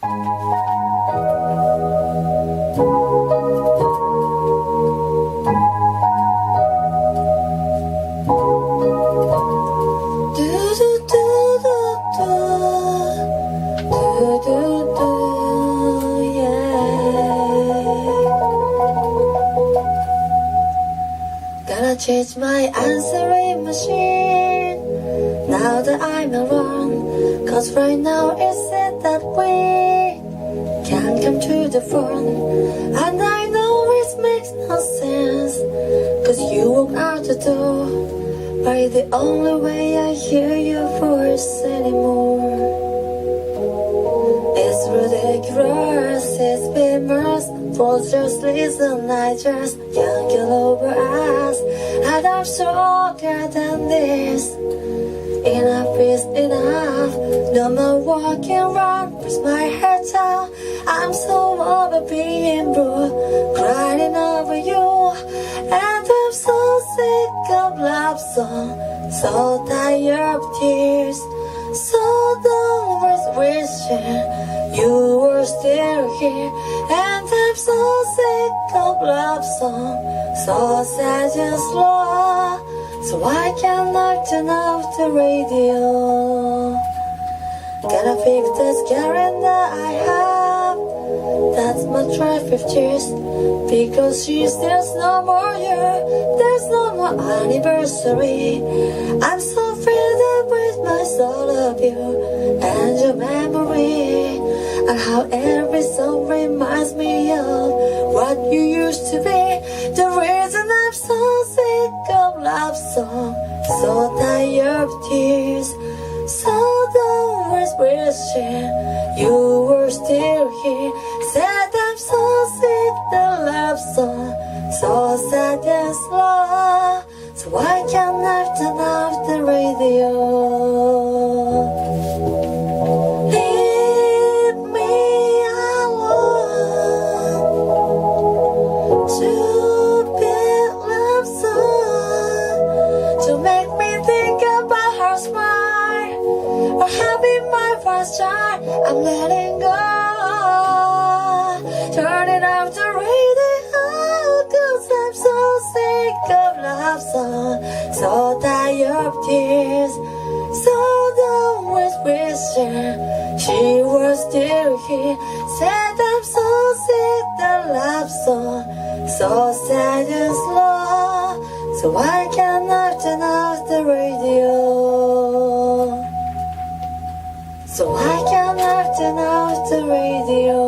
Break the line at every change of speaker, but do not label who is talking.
Gotta change my answering machine now that I'm alone. Cause right now it's said that we can't come to the phone. And I know it makes no sense, cause you walk out the door, but it's the only way I hear your voice anymore. It's ridiculous, it's famous. For just listen, I just can't get over us. And I'm stronger than this. Enough is enough. No more walking around with my head down. I'm so over being blue, crying over you. And I'm so sick of love songs, so tired of tears, so done with wishing you were still here. And I'm so sick of love songs, so sad and slow. So why can't I turn off the radio? Gotta fix this calendar I have. That's my traffic tears, because there's no more year, there's no more anniversary. I'm so filled up with my soul of you and your memory, and how every song reminds me of what you used to be. The reason I'm so sick of love songs, so tired of tears, so done with wishing you were still here. Said I'm so sick of love songs, so sad and slow. So why can't I turn off the radio? Leave me alone. Stupid love song to make me think about her smile, or having my first child. I'm letting go. Turning off the radio, cause I'm so sick of love songs, so tired of tears, so done with wishing she was still here. Said I'm so sick of love songs, so sad and slow. So why can't I turn off the radio? So why can't I turn off the radio?